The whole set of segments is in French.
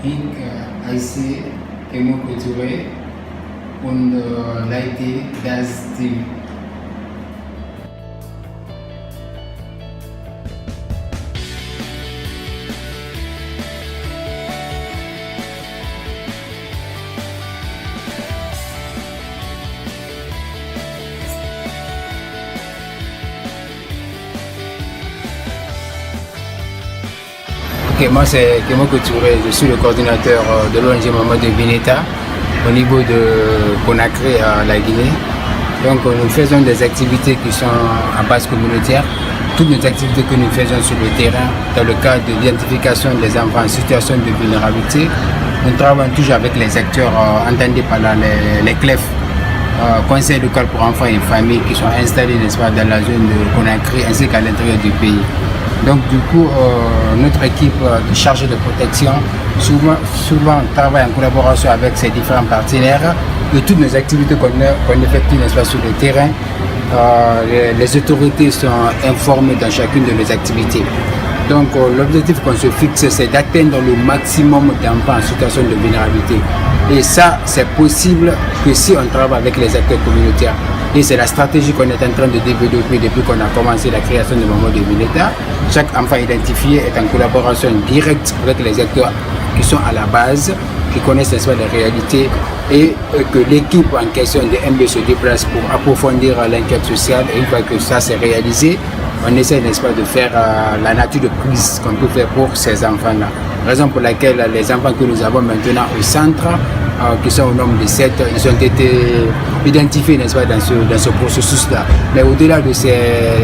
Big IC Kemo Couture und leite das Team. Ok, moi c'est Kemo Couture, je suis le coordinateur de l'ONG Mamadou Bineta au niveau de Conakry à la Guinée. Donc nous faisons des activités qui sont à base communautaire, toutes les activités que nous faisons sur le terrain dans le cadre de l'identification des enfants en situation de vulnérabilité. Nous travaillons toujours avec les acteurs entendus par les CLEF, Conseil local pour enfants et familles qui sont installés n'est-ce pas, dans la zone de Conakry ainsi qu'à l'intérieur du pays. Donc du coup, notre équipe chargée de protection souvent travaille en collaboration avec ces différents partenaires et toutes nos activités qu'on effectue n'est-ce pas, sur le terrain. Les autorités sont informées dans chacune de nos activités. Donc l'objectif qu'on se fixe, c'est d'atteindre le maximum d'enfants en situation de vulnérabilité. Et ça, c'est possible que si on travaille avec les acteurs communautaires. Et c'est la stratégie qu'on est en train de développer depuis qu'on a commencé la création de Mamadou Bineta. Chaque enfant identifié est en collaboration directe avec les acteurs qui sont à la base, qui connaissent les réalités, et que l'équipe en question de MB se déplace pour approfondir l'enquête sociale. Et une fois que ça s'est réalisé, on essaie, n'est-ce pas, de faire la nature de prise qu'on peut faire pour ces enfants-là. Raison pour laquelle les enfants que nous avons maintenant au centre, qui sont au nombre de 7, ils ont été identifiés, n'est-ce pas, dans ce processus-là. Mais au-delà de ces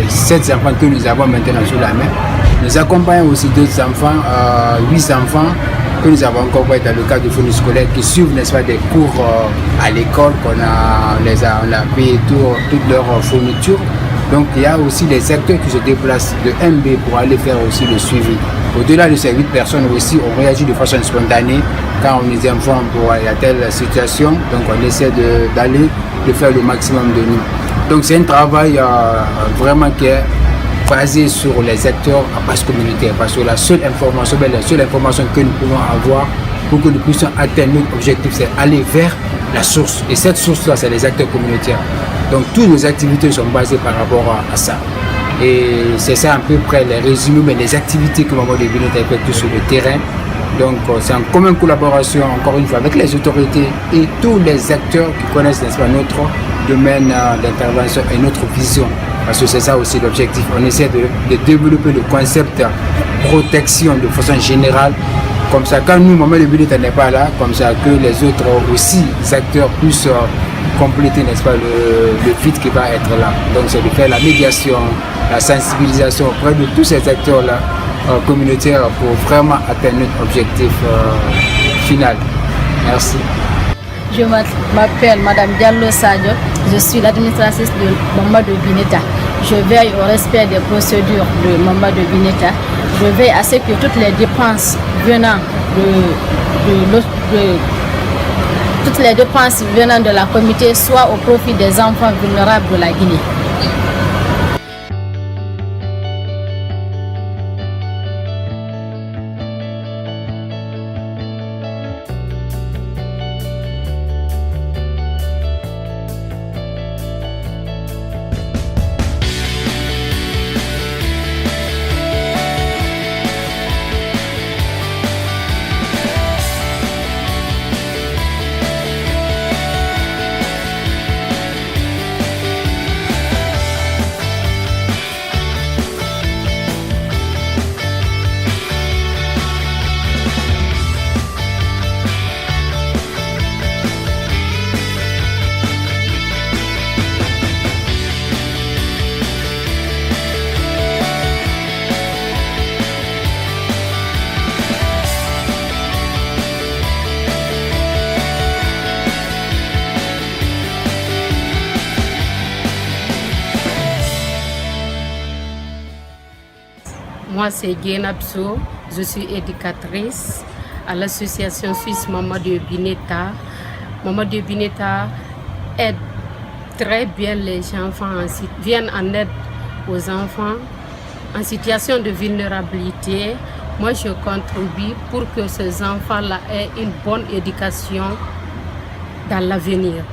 7 enfants que nous avons maintenant sous la main, nous accompagnons aussi d'autres enfants, 8 enfants que nous avons accompagnés dans le cadre du fourni scolaire qui suivent, n'est-ce pas, des cours à l'école qu'on a payé toute leur fourniture. Donc il y a aussi les acteurs qui se déplacent de MB pour aller faire aussi le suivi. Au-delà de ces 8 personnes aussi, on réagit de façon spontanée quand on les informe pour y a telle situation. Donc on essaie de faire le maximum de nous. Donc c'est un travail vraiment qui est basé sur les acteurs à base communautaire. Parce que la seule information que nous pouvons avoir pour que nous puissions atteindre notre objectif, c'est aller vers la source. Et cette source-là, c'est les acteurs communautaires. Donc toutes nos activités sont basées par rapport à ça. Et c'est ça à peu près les résumés, mais les activités que Mamadou Bineta effectue sur le terrain. Donc c'est en commune collaboration, encore une fois, avec les autorités et tous les acteurs qui connaissent, n'est-ce pas, notre domaine d'intervention et notre vision. Parce que c'est ça aussi l'objectif. On essaie de développer le concept protection de façon générale. Comme ça, quand nous, Mamadou Bineta n'est pas là, comme ça que les autres aussi, les acteurs puissent compléter, n'est-ce pas, le vide qui va être là. Donc c'est de faire la médiation, la sensibilisation auprès de tous ces acteurs-là communautaires pour vraiment atteindre notre objectif final. Merci. Je m'appelle Madame Diallo Sadio, je suis l'administratrice de Mamadou Bineta. Je veille au respect des procédures de Mamadou Bineta. Je veille à ce que toutes les dépenses venant de la communauté soient au profit des enfants vulnérables de la Guinée. Moi, c'est Guénabso, je suis éducatrice à l'association suisse Mamadou Bineta. Mamadou Bineta aide très bien les enfants, viennent en aide aux enfants en situation de vulnérabilité moi je contribue pour que ces enfants-là aient une bonne éducation dans l'avenir.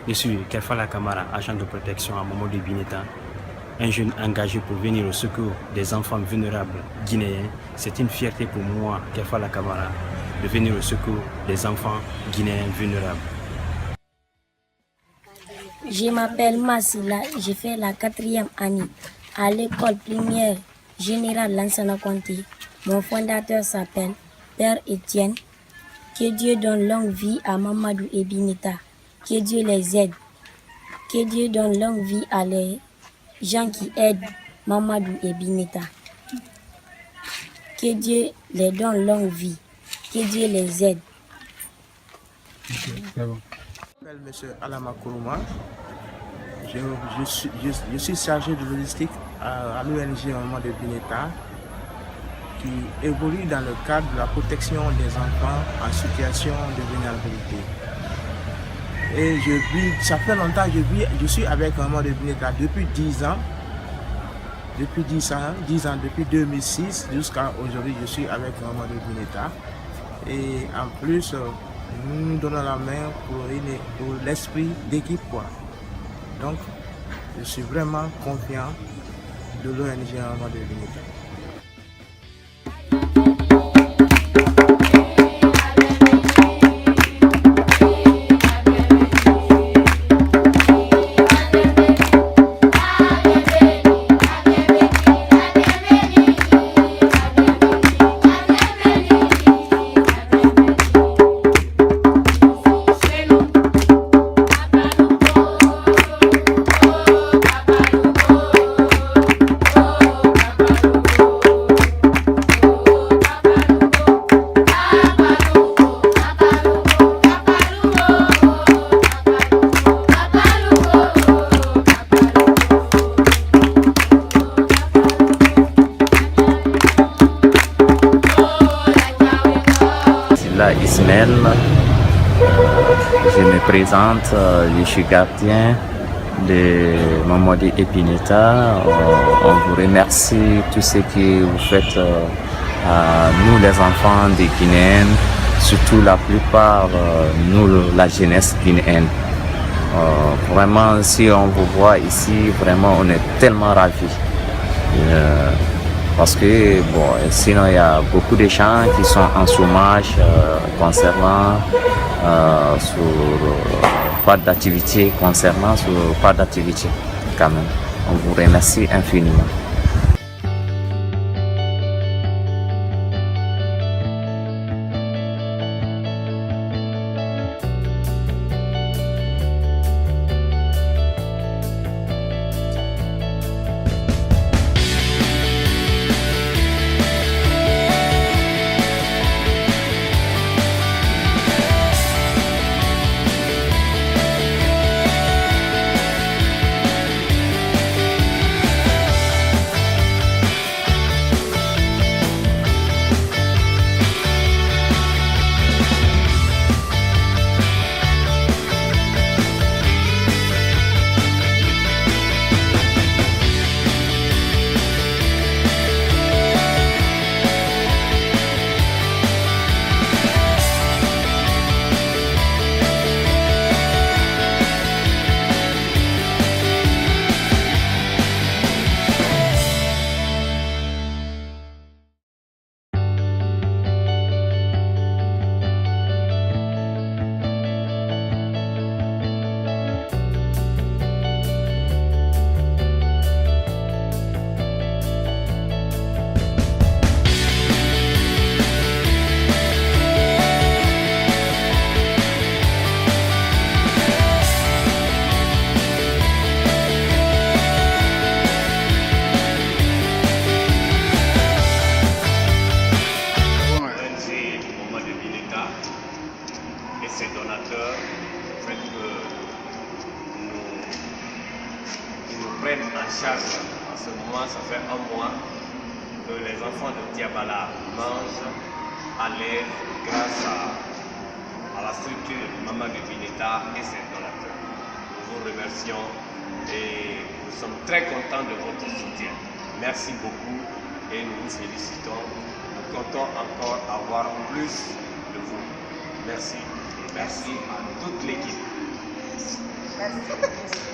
Je suis Kefala Kamara, agent de protection à Momo de Bineta, un jeune engagé pour venir au secours des enfants vulnérables guinéens. C'est une fierté pour moi, Kefala Kamara, de venir au secours des enfants guinéens vulnérables. Je m'appelle Massila, j'ai fait la 4e année à l'école primaire générale Lansana Conté. Mon fondateur s'appelle Père Étienne. Que Dieu donne longue vie à Mamadou et Bineta. Que Dieu les aide. Que Dieu donne longue vie à les gens qui aident Mamadou et Bineta. Que Dieu les donne longue vie. Que Dieu les aide. Je m'appelle M. Alama Kourouma. Je suis chargé de logistique à l'ONG Maman de Bineta, qui évolue dans le cadre de la protection des enfants en situation de vulnérabilité. Et ça fait longtemps que je suis avec Maman de Bineta depuis 10 ans. Depuis 10 ans, depuis 2006 jusqu'à aujourd'hui, je suis avec Maman de Bineta. Et en plus, nous nous donnons la main pour l'esprit d'équipe. Donc, je suis vraiment confiant de l'ONG Maman de Bineta. Ismaël, je me présente, je suis gardien de Mamadou et Bineta. On vous remercie tout ce que vous faites à nous les enfants des Guinéens, surtout la plupart nous la jeunesse guinéenne. Vraiment, si on vous voit ici, vraiment on est tellement ravis. Parce que sinon il y a beaucoup de gens qui sont en chômage concernant pas d'activité, quand même. On vous remercie infiniment. un mois que les enfants de Diabala mangent à l'aide grâce à la structure Maman de Bineta et ses donateurs. Nous vous remercions et nous sommes très contents de votre soutien. Merci beaucoup et nous vous félicitons. Nous comptons encore avoir plus de vous. Merci et merci à toute l'équipe. Merci.